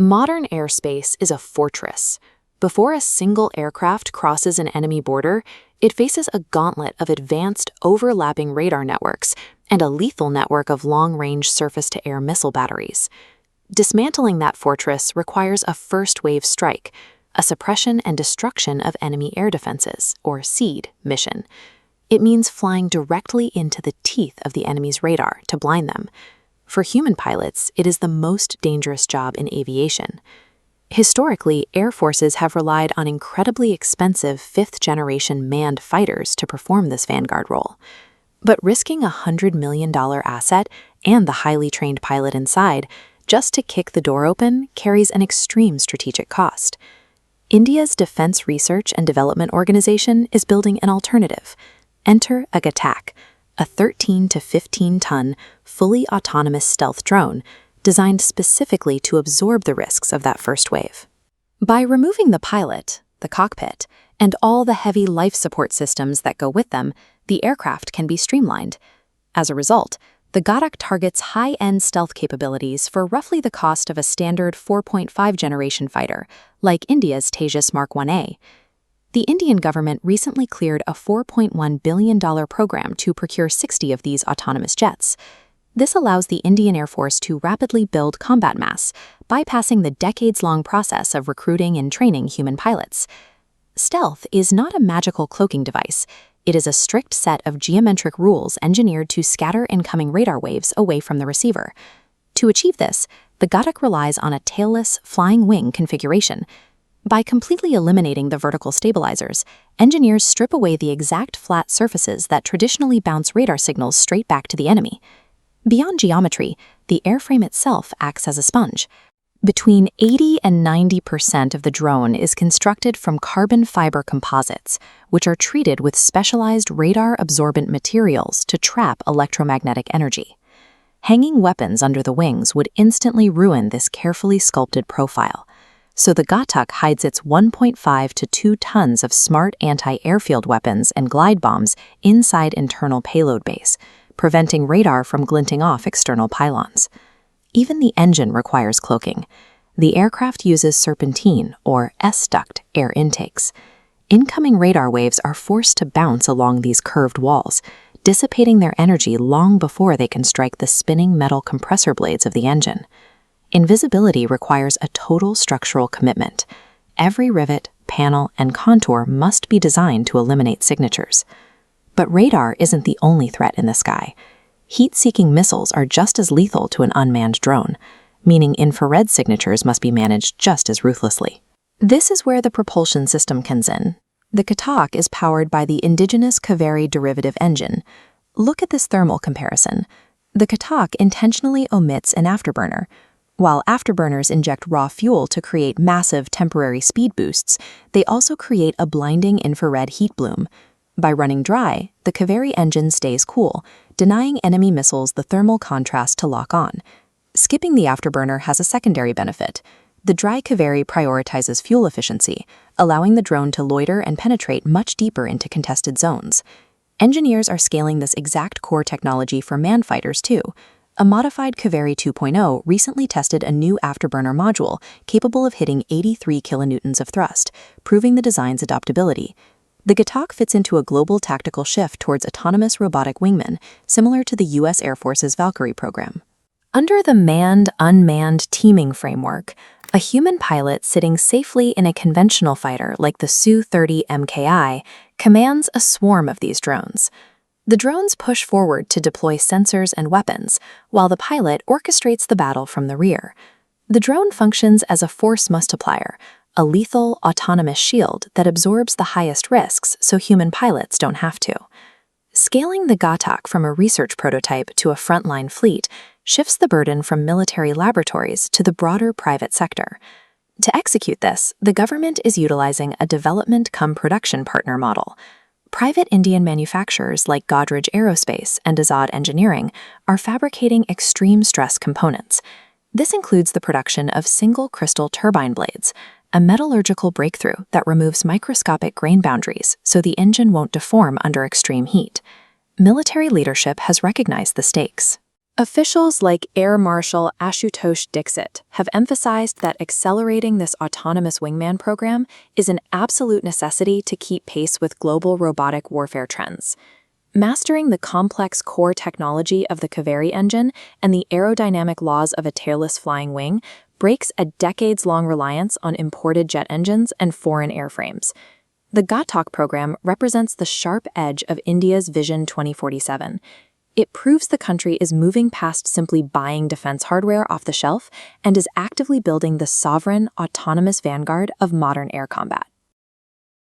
Modern airspace is a fortress. Before a single aircraft crosses an enemy border, it faces a gauntlet of advanced, overlapping radar networks and a lethal network of long-range surface-to-air missile batteries. Dismantling that fortress requires a first-wave strike, a suppression and destruction of enemy air defenses, or SEAD, mission. It means flying directly into the teeth of the enemy's radar to blind them. For human pilots, it is the most dangerous job in aviation. Historically, air forces have relied on incredibly expensive fifth-generation manned fighters to perform this vanguard role. But risking a $100 million asset and the highly trained pilot inside just to kick the door open carries an extreme strategic cost. India's Defense Research and Development Organization is building an alternative. Enter a Ghatak, a 13 to 15-ton, fully autonomous stealth drone designed specifically to absorb the risks of that first wave. By removing the pilot, the cockpit, and all the heavy life support systems that go with them, the aircraft can be streamlined. As a result, the Ghatak targets high-end stealth capabilities for roughly the cost of a standard 4.5 generation fighter, like India's Tejas Mark 1A. The Indian government recently cleared a $4.1 billion program to procure 60 of these autonomous jets. This allows the Indian Air Force to rapidly build combat mass, bypassing the decades-long process of recruiting and training human pilots. Stealth is not a magical cloaking device. It is a strict set of geometric rules engineered to scatter incoming radar waves away from the receiver. To achieve this, the Ghatak relies on a tailless, flying wing configuration. By completely eliminating the vertical stabilizers, engineers strip away the exact flat surfaces that traditionally bounce radar signals straight back to the enemy. Beyond geometry, the airframe itself acts as a sponge. Between 80 and 90% of the drone is constructed from carbon fiber composites, which are treated with specialized radar-absorbent materials to trap electromagnetic energy. Hanging weapons under the wings would instantly ruin this carefully sculpted profile. So the Ghatak hides its 1.5 to 2 tons of smart anti-airfield weapons and glide bombs inside internal payload bays, preventing radar from glinting off external pylons. Even the engine requires cloaking. The aircraft uses serpentine, or S-duct, air intakes. Incoming radar waves are forced to bounce along these curved walls, dissipating their energy long before they can strike the spinning metal compressor blades of the engine. Invisibility requires a total structural commitment. Every rivet, panel, and contour must be designed to eliminate signatures. But radar isn't the only threat in the sky. Heat-seeking missiles are just as lethal to an unmanned drone, meaning infrared signatures must be managed just as ruthlessly. This is where the propulsion system comes in. The Ghatak is powered by the indigenous Kaveri derivative engine. Look at this thermal comparison. The Ghatak intentionally omits an afterburner. While afterburners inject raw fuel to create massive temporary speed boosts, they also create a blinding infrared heat bloom. By running dry, the Kaveri engine stays cool, denying enemy missiles the thermal contrast to lock on. Skipping the afterburner has a secondary benefit. The dry Kaveri prioritizes fuel efficiency, allowing the drone to loiter and penetrate much deeper into contested zones. Engineers are scaling this exact core technology for manned fighters too. A modified Kaveri 2.0 recently tested a new afterburner module capable of hitting 83 kilonewtons of thrust, proving the design's adaptability. The Ghatak fits into a global tactical shift towards autonomous robotic wingmen, similar to the U.S. Air Force's Valkyrie program. Under the manned-unmanned teaming framework, a human pilot sitting safely in a conventional fighter like the Su-30 MKI commands a swarm of these drones. The drones push forward to deploy sensors and weapons, while the pilot orchestrates the battle from the rear. The drone functions as a force multiplier, a lethal, autonomous shield that absorbs the highest risks so human pilots don't have to. Scaling the Ghatak from a research prototype to a frontline fleet shifts the burden from military laboratories to the broader private sector. To execute this, the government is utilizing a development-cum-production partner model. Private Indian manufacturers like Godrej Aerospace and Azad Engineering are fabricating extreme stress components. This includes the production of single-crystal turbine blades, a metallurgical breakthrough that removes microscopic grain boundaries so the engine won't deform under extreme heat. Military leadership has recognized the stakes. Officials like Air Marshal Ashutosh Dixit have emphasized that accelerating this autonomous wingman program is an absolute necessity to keep pace with global robotic warfare trends. Mastering the complex core technology of the Kaveri engine and the aerodynamic laws of a tailless flying wing breaks a decades-long reliance on imported jet engines and foreign airframes. The Ghatak program represents the sharp edge of India's Vision 2047. It proves the country is moving past simply buying defense hardware off the shelf and is actively building the sovereign, autonomous vanguard of modern air combat.